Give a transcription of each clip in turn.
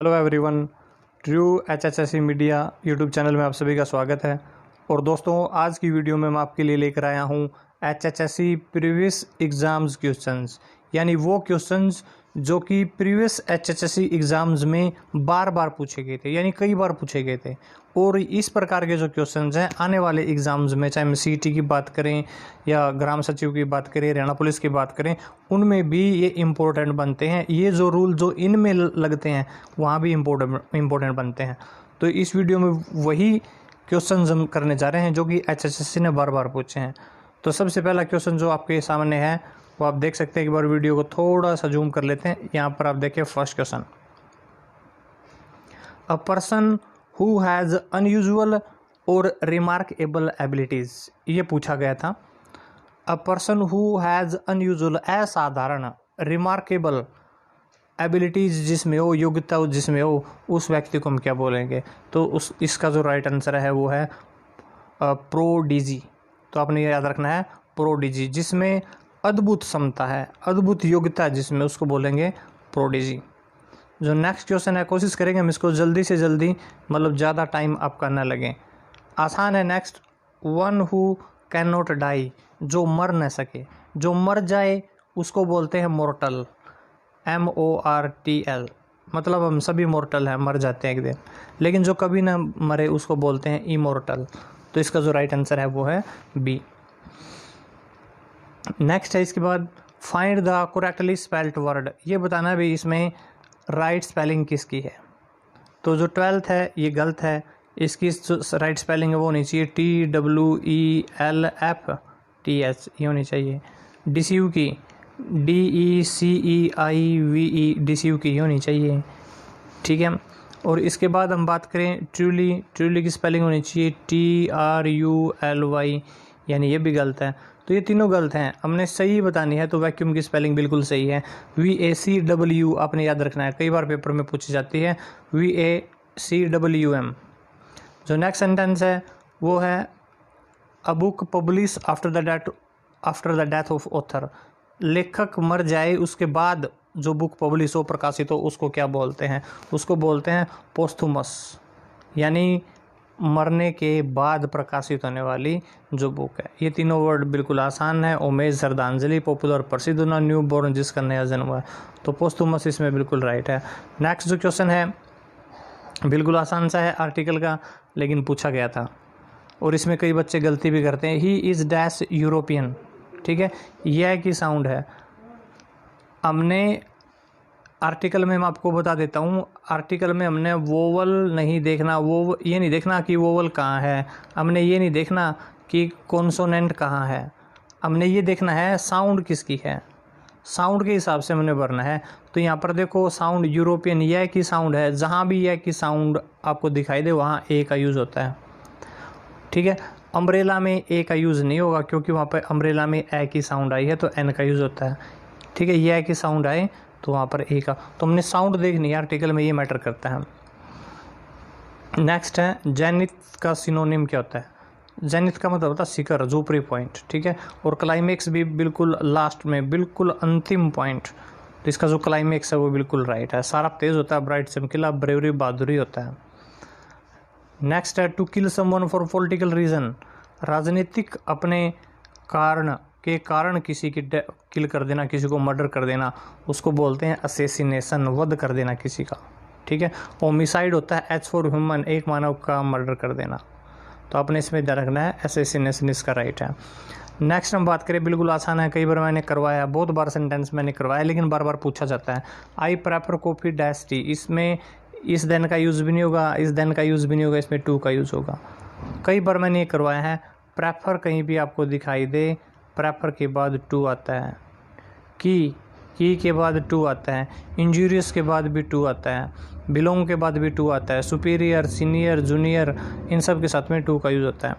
Hello everyone, true HHSC media YouTube channel में आप सभी का स्वागत है। और दोस्तों, आज की वीडियो में मैं आपके लिए लेकर आया हूँ HHSC प्रीवियस एग्ज़ाम्स क्वेश्चंस, यानी वो क्वेश्चंस जो कि प्रीवियस HHSC एग्ज़ाम्स में बार बार पूछे गए थे, यानी कई बार पूछे गए थे। और इस प्रकार के जो क्वेश्चंस हैं आने वाले एग्ज़ाम्स में, चाहे हम CET की बात करें या ग्राम सचिव की बात करें, हरियाणा पुलिस की बात करें, उनमें भी ये इम्पोर्टेंट बनते हैं। ये जो रूल जो इनमें लगते हैं वहाँ भी इम्पोर्टेंट बनते हैं। तो इस वीडियो में वही क्वेश्चंस हम करने जा रहे हैं जो कि HHSC ने बार बार पूछे हैं। तो सबसे पहला क्वेश्चन जो आपके सामने है वो आप देख सकते हैं। एक बार वीडियो को थोड़ा सा जूम कर लेते हैं। यहाँ पर आप देखिए first question, a person who has unusual और रिमार्केबल एबिलिटीज़, ये पूछा गया था। A person who has unusual, असाधारण, रिमार्केबल एबिलिटीज़ जिसमें हो, योग्यता जिसमें हो, उस व्यक्ति को हम क्या बोलेंगे? तो इसका जो राइट आंसर है वो है प्रोडिजी। तो आपने ये याद रखना है, प्रोडिजी। जिसमें अद्भुत क्षमता है, अद्भुत योग्यता जिसमें, उसको बोलेंगे प्रोडिजी। जो नेक्स्ट क्वेश्चन है, कोशिश करेंगे हम इसको जल्दी से जल्दी, मतलब ज़्यादा टाइम आपका न लगे। आसान है। Next, one who can not die, जो मर न सके, जो मर जाए उसको बोलते हैं मोर्टल, MORTL। मतलब हम सभी मोर्टल हैं, मर जाते हैं एक दिन, लेकिन जो कभी ना मरे उसको बोलते हैं इमोर्टल। तो इसका जो राइट आंसर है वो है B। नेक्स्ट है इसके बाद, find the correctly spelled word, ये बताना भी इसमें राइट स्पेलिंग किसकी है। तो जो 12th है ये गलत है, इसकी जो राइट स्पेलिंग है वो होनी चाहिए TWELFTH, ये होनी चाहिए। डिसीव की DECEIVE, डिसीव की होनी चाहिए, ठीक है। और इसके बाद हम बात करें ट्रूली, ट्रूली की स्पेलिंग होनी चाहिए TRULY, यानी ये भी गलत है। तो ये तीनों गलत हैं, हमने सही बतानी है। तो वैक्यूम की स्पेलिंग बिल्कुल सही है, VACWU, आपने याद रखना है, कई बार पेपर में पूछी जाती है, VACWM। जो नेक्स्ट सेंटेंस है वो है, a book publish after the death of author, लेखक मर जाए उसके बाद जो बुक पब्लिश हो, प्रकाशित हो, उसको क्या बोलते हैं? उसको बोलते हैं पोस्थुमस, यानी मरने के बाद प्रकाशित होने वाली जो बुक है। ये तीनों वर्ड बिल्कुल आसान है। ओमेज, श्रद्धांजलि, पॉपुलर, प्रसिद्ध होना, न्यू बॉर्न, जिसका नया जन्म हुआ है। तो पोस्थुमस इसमें बिल्कुल राइट है। नेक्स्ट जो क्वेश्चन है बिल्कुल आसान सा है, आर्टिकल का, लेकिन पूछा गया था और इसमें कई बच्चे गलती भी करते हैं। ही इज़ डैश यूरोपियन, ठीक है, यह की साउंड है। हमने आर्टिकल में, मैं आपको बता देता हूँ, आर्टिकल में हमने वोवल नहीं देखना, वो ये नहीं देखना कि वोवल कहाँ है, हमने ये नहीं देखना कि कॉन्सोनेंट कहाँ है, हमने ये देखना है साउंड किसकी है, साउंड के हिसाब से हमने भरना है। तो यहाँ पर देखो साउंड यूरोपियन, यह की साउंड है, जहाँ भी यह की साउंड आपको दिखाई दे वहाँ ए का यूज़ होता है, ठीक है। अम्ब्रेला में ए का यूज़ नहीं होगा क्योंकि वहाँ पर अम्ब्रेला में ए की साउंड आई है तो एन का यूज़ होता है, ठीक है। यह की साउंड आए तो वहाँ पर ए का, तो हमने साउंड देखनी है आर्टिकल में, ये मैटर करता है। नेक्स्ट है, जेनिथ का सिनोनिम क्या होता है? जेनिथ का मतलब होता है शिखर, जोपरी पॉइंट, ठीक है। और क्लाइमेक्स भी बिल्कुल लास्ट में, बिल्कुल अंतिम पॉइंट। तो इसका जो क्लाइमेक्स है वो बिल्कुल राइट है। सारा तेज होता है, ब्राइट, चमकीला, ब्रेवरी, बहादुरी होता है। नेक्स्ट है, to kill someone for political reason, राजनीतिक अपने कारण के कारण किसी की किल कर देना, किसी को मर्डर कर देना, उसको बोलते हैं असैसिनेशन, वध कर देना किसी का, ठीक है। होमिसाइड होता है H फॉर ह्यूमन, एक मानव का मर्डर कर देना। तो आपने इसमें ध्यान रखना है, असैसिनेशन इसका राइट है। नेक्स्ट हम बात करें, बिल्कुल आसान है, कई बार मैंने करवाया, बहुत बार सेंटेंस मैंने करवाया, लेकिन बार बार पूछा जाता है। I prefer coffee dash T, इसमें इस दिन का यूज़ भी नहीं होगा, इस दिन का यूज़ भी नहीं होगा, इसमें टू का यूज़ होगा। कई बार मैंने ये करवाया है। प्रेफर कहीं भी आपको दिखाई दे, प्रेफर के बाद टू आता है, की के बाद टू आता है, इंजूरियस के बाद भी टू आता है, बिलोंग के बाद भी टू आता है, सुपीरियर, सीनियर, जूनियर, इन सब के साथ में टू का यूज़ होता है।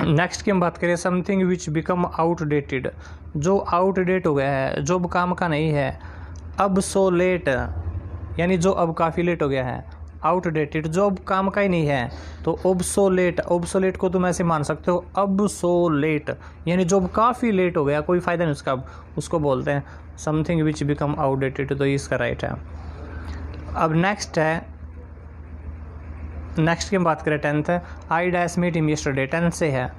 नेक्स्ट की हम बात करें, समथिंग विच बिकम आउटडेटेड, जो आउटडेट हो गया है, जो अब काम का नहीं है। अब सो लेट, यानी जो अब काफ़ी लेट हो गया है। आउटडेटेड, जो अब काम का ही नहीं है। तो ओब्सोलेट, ओब्सोलेट को तुम ऐसे मान सकते हो अबसोलेट, यानी जो अब काफ़ी लेट हो गया, कोई फ़ायदा नहीं उसका, अब उसको बोलते हैं समथिंग विच बिकम आउटडेटेड। तो इसका राइट है। अब नेक्स्ट की हम बात करें 10th है, I dash meet him yesterday, 10th से है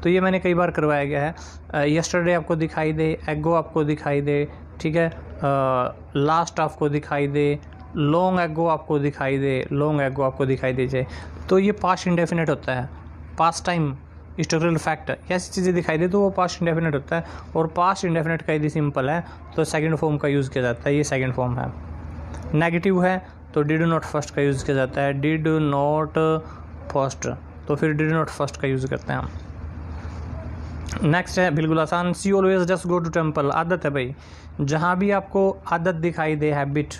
तो ये मैंने कई बार करवाया गया है। यस्टरडे आपको दिखाई दे, एगो आपको दिखाई दे, ठीक है, लास्ट आपको दिखाई दे, लॉन्ग एगो आपको दिखाई दे, लॉन्ग एगो आपको दिखाई दे जाए, तो ये पास्ट इंडेफिनेट होता है। पास्ट टाइम हिस्टोरिकल फैक्ट ऐसी चीज़ें दिखाई दे तो वो पास्ट इंडेफिनेट होता है, और पास्ट इंडेफिनेट का यदि सिंपल है तो सेकंड फॉर्म का यूज़ किया जाता है, ये सेकंड फॉर्म है। नेगेटिव है तो डिड नॉट फर्स्ट का यूज़ किया जाता है, डिड नॉट फर्स्ट, तो फिर डिड नॉट फर्स्ट का यूज़ करते हैं हम। नेक्स्ट है बिल्कुल आसान, she always just go to temple, आदत है भाई, जहाँ भी आपको आदत दिखाई दे, हैबिट,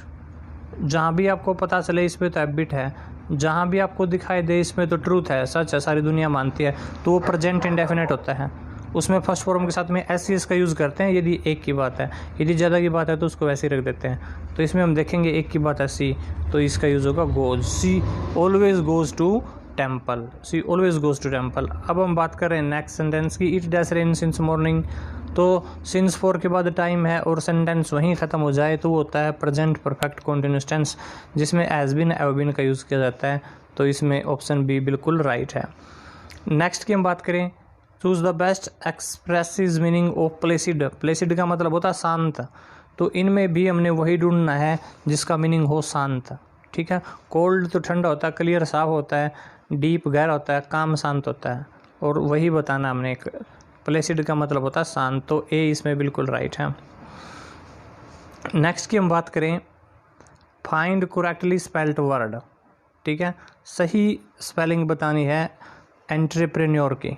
जहाँ भी आपको पता चले इसमें तो हैबिट है, जहाँ भी आपको दिखाई दे इसमें तो ट्रूथ है, सच है, सारी दुनिया मानती है, तो वो प्रेजेंट इंडेफिनेट होता है। उसमें फर्स्ट फॉर्म के साथ में एस का यूज़ करते हैं यदि एक की बात है, यदि ज़्यादा की बात है तो उसको वैसे ही रख देते हैं। तो इसमें हम देखेंगे एक की बात है सी, तो इसका यूज़ होगा goes, she always goes to temple, she always goes to temple. अब हम बात करें नेक्स्ट सेंटेंस की, it dash rain since morning, तो सिंस 4 के बाद टाइम है और सेंटेंस वहीं ख़त्म हो जाए तो वो होता है प्रेजेंट परफेक्ट कॉन्टिन्यूस टेंस, जिसमें एज बिन हैव बीन का यूज़ किया जाता है, तो इसमें ऑप्शन बी बिल्कुल राइट है। नेक्स्ट की हम बात करें, choose the best expressive meaning of Placid, Placid का मतलब होता है शांत, तो इनमें भी हमने वही ढूंढना है जिसका मीनिंग हो शांत, ठीक है। कोल्ड तो ठंडा होता है, क्लियर साफ होता है, डीप गहरा होता है, काम शांत होता है, और वही बताना हमने, एक प्लेसिड का मतलब होता है शांत, तो ए इसमें बिल्कुल राइट है। नेक्स्ट की हम बात करें, फाइंड करेक्टली स्पेल्ड वर्ड, ठीक है, सही स्पेलिंग बतानी है एंटरप्रेन्योर की,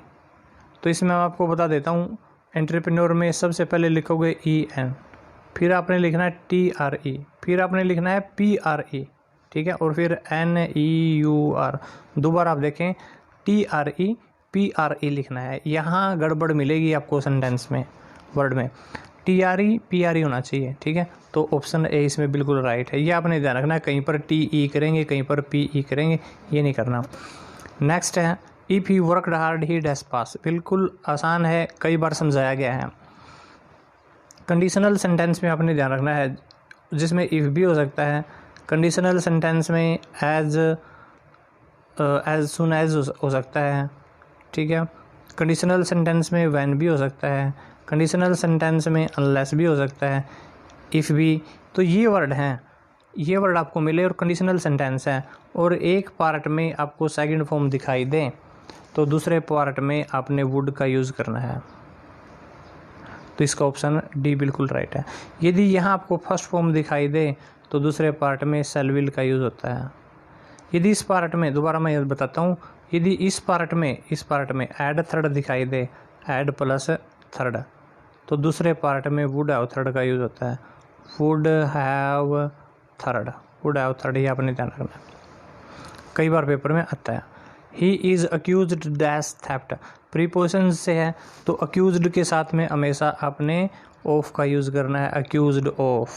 तो इसमें मैं आपको बता देता हूँ। एंटरप्रेन्योर में सबसे पहले लिखोगे EN, फिर आपने लिखना है TRE, फिर आपने लिखना है PRE, ठीक है, और फिर NEUR, दोबारा आप देखें TRE PRE लिखना है। यहाँ गड़बड़ मिलेगी आपको सेंटेंस में, वर्ड में TRE PRE होना चाहिए, ठीक है, तो ऑप्शन ए इसमें बिल्कुल राइट है। ये आपने ध्यान रखना है, कहीं पर TE करेंगे कहीं पर PE करेंगे, ये नहीं करना। नेक्स्ट है, if he worked hard he dash pass, बिल्कुल आसान है, कई बार समझाया गया है। कंडीशनल सेंटेंस में आपने ध्यान रखना है, जिसमें इफ़ भी हो सकता है, कंडीशनल सेंटेंस में एज सुन एज हो सकता है, ठीक है, कंडीशनल सेंटेंस में व्हेन भी हो सकता है, कंडीशनल सेंटेंस में अनलेस भी हो सकता है, इफ़ भी, तो ये वर्ड हैं, ये वर्ड आपको मिले और कंडीशनल सेंटेंस है, और एक पार्ट में आपको सेकंड फॉर्म दिखाई दे तो दूसरे पार्ट में आपने वुड का यूज़ करना है, तो इसका ऑप्शन डी बिल्कुल राइट है। यदि यहाँ आपको फर्स्ट फॉर्म दिखाई दे तो दूसरे पार्ट में शैल विल का यूज़ होता है। यदि इस पार्ट में, दोबारा मैं बताता हूँ, यदि इस पार्ट में ऐड थर्ड दिखाई दे, ऐड प्लस थर्ड, तो दूसरे पार्ट में वुड हैव थर्ड का यूज़ होता है, would have third, would have third, ये आपने ध्यान रखना, कई बार पेपर में आता है। He is accused dash theft, preposition से है तो अक्यूज्ड के साथ में हमेशा आपने ऑफ का यूज़ करना है, अक्यूज्ड ऑफ,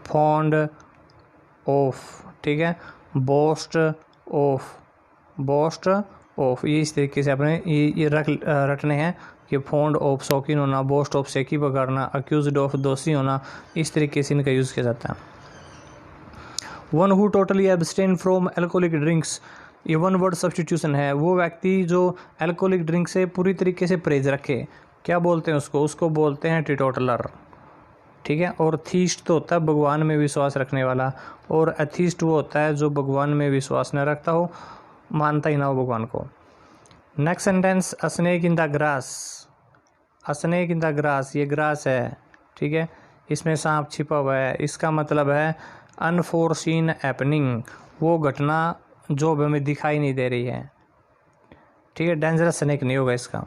फॉन्ड ऑफ, ठीक है, बोस्ट ऑफ, बोस्ट ऑफ, ये इस तरीके से आपने ये रटने हैं कि फॉन्ड ऑफ शौकीन होना, बोस्ट ऑफ सेकी पकड़ना, अक्यूज्ड ऑफ दोषी होना, इस तरीके से इनका यूज़ किया जाता है। One who totally abstain from alcoholic drinks, ये वन वर्ड सब्सटीट्यूशन है, वो व्यक्ति जो एल्कोहलिक ड्रिंक से पूरी तरीके से परहेज रखे, क्या बोलते हैं उसको बोलते हैं टीटोटलर, ठीक है। और थीस्ट तो होता है भगवान में विश्वास रखने वाला, और एथीस्ट वो होता है जो भगवान में विश्वास न रखता हो, मानता ही ना हो भगवान को। Next sentence, a snake in the grass, a snake in the grass, ये ग्रास है, ठीक है, इसमें सांप छिपा हुआ है, इसका मतलब है अनफोर्सीन हैपनिंग, वो घटना जो अब हमें दिखाई नहीं दे रही है, ठीक है, डेंजरस स्नेक नहीं होगा इसका।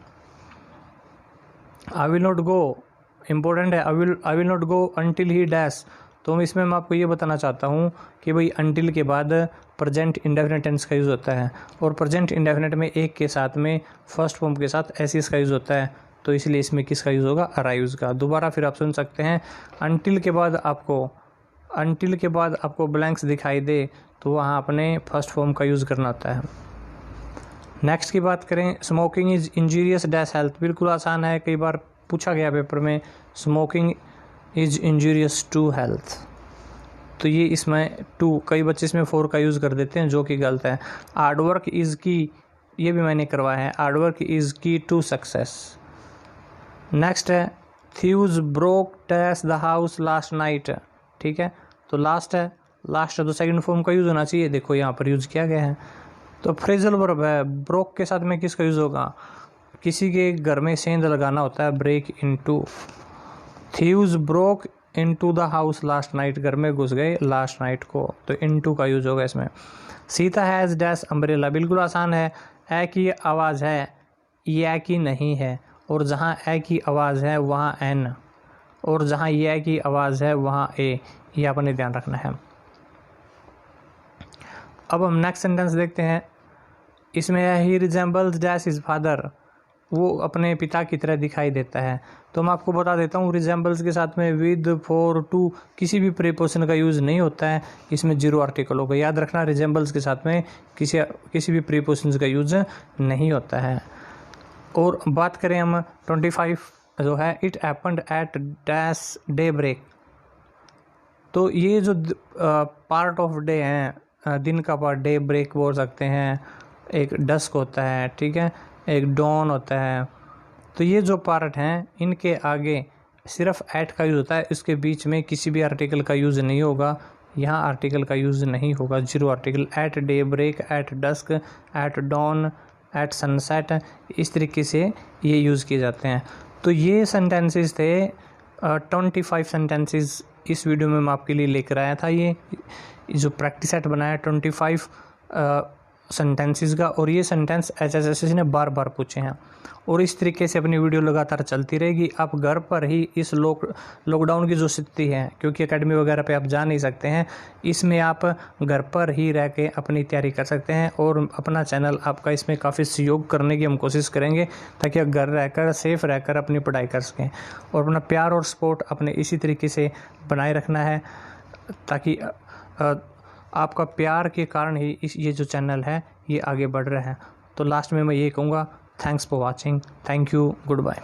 I will not go, important है, I will not go until he dash, तो इसमें मैं आपको ये बताना चाहता हूँ कि भाई अंटिल के बाद प्रेजेंट इंडेफिनिट टेंस का यूज़ होता है, और प्रेजेंट इंडेफिनिट में एक के साथ में फर्स्ट फॉर्म के साथ एस का यूज़ होता है, तो इसलिए इसमें किसका यूज़ होगा, अराइव्स का। दोबारा फिर आप सुन सकते हैं, अंटिल के बाद आपको ब्लैंक्स दिखाई दे तो वहाँ अपने फर्स्ट फॉर्म का यूज़ करना होता है। नेक्स्ट की बात करें, smoking is injurious dash health, बिल्कुल आसान है, कई बार पूछा गया पेपर में, smoking is injurious to health, तो ये इसमें 2, कई बच्चे इसमें 4 का यूज़ कर देते हैं जो कि गलत है। हार्ड वर्क इज़ की, ये भी मैंने करवाया है, हार्ड वर्क इज़ की टू सक्सेस। नेक्स्ट है thieves broke dash the house last night, ठीक है, तो लास्ट है तो सेकंड फॉर्म का यूज़ होना चाहिए, देखो यहाँ पर यूज़ किया गया है। तो फ्रेजल वर्ब है, ब्रोक के साथ में किसका यूज़ होगा, किसी के घर में सेंध लगाना होता है, break into. Thieves broke into the house last night, घर में घुस गए लास्ट नाइट को, तो इनटू का यूज़ होगा इसमें। सीता हैज़ डैश अम्ब्रेला, बिल्कुल आसान है, ए की आवाज़ है, ये की नहीं है, और जहाँ ए की आवाज़ है वहाँ एन, और जहाँ ये की आवाज़ है वहाँ ए, ये आपने ध्यान रखना है। अब हम नेक्स्ट सेंटेंस देखते हैं, इसमें है ही रिजेंबल्स डैश हिज फादर, वो अपने पिता की तरह दिखाई देता है। तो मैं आपको बता देता हूँ, रिजेंबल्स के साथ में विद, फॉर, टू किसी भी प्रीपोजिशन का यूज़ नहीं होता है, इसमें जीरो आर्टिकल होगा, याद रखना, रिजेंबल्स के साथ में किसी भी प्रीपोजिशन का यूज़ नहीं होता है। और बात करें हम 25 जो है, it happened at dash daybreak, तो ये जो पार्ट ऑफ डे है, दिन का पार्ट डे ब्रेक बोल सकते हैं, एक डस्क होता है, ठीक है, एक डॉन होता है, तो ये जो पार्ट हैं इनके आगे सिर्फ एट का यूज़ होता है, इसके बीच में किसी भी आर्टिकल का यूज़ नहीं होगा, यहाँ आर्टिकल का यूज़ नहीं होगा, zero article. At daybreak, at dusk, at dawn, at sunset, इस तरीके से ये यूज़ किए जाते हैं। तो ये सेंटेंसेस थे 25 सेंटेंसेस इस वीडियो में मैं आपके लिए लेकर आया था। ये जो प्रैक्टिस सेट बनाया 25 सेंटेंसेस का, और ये सेंटेंस HSSC ने बार बार पूछे हैं, और इस तरीके से अपनी वीडियो लगातार चलती रहेगी। आप घर पर ही इस लॉकडाउन की जो स्थिति है, क्योंकि एकेडमी वगैरह पे आप जा नहीं सकते हैं, इसमें आप घर पर ही रह के अपनी तैयारी कर सकते हैं, और अपना चैनल आपका इसमें काफ़ी सहयोग करने की हम कोशिश करेंगे, ताकि आप घर रहकर सेफ रहकर अपनी पढ़ाई कर सकें। और अपना प्यार और सपोर्ट अपने इसी तरीके से बनाए रखना है, ताकि आपका प्यार के कारण ही ये जो चैनल है ये आगे बढ़ रहा है। तो लास्ट में मैं ये कहूँगा, thanks for watching, thank you, good bye.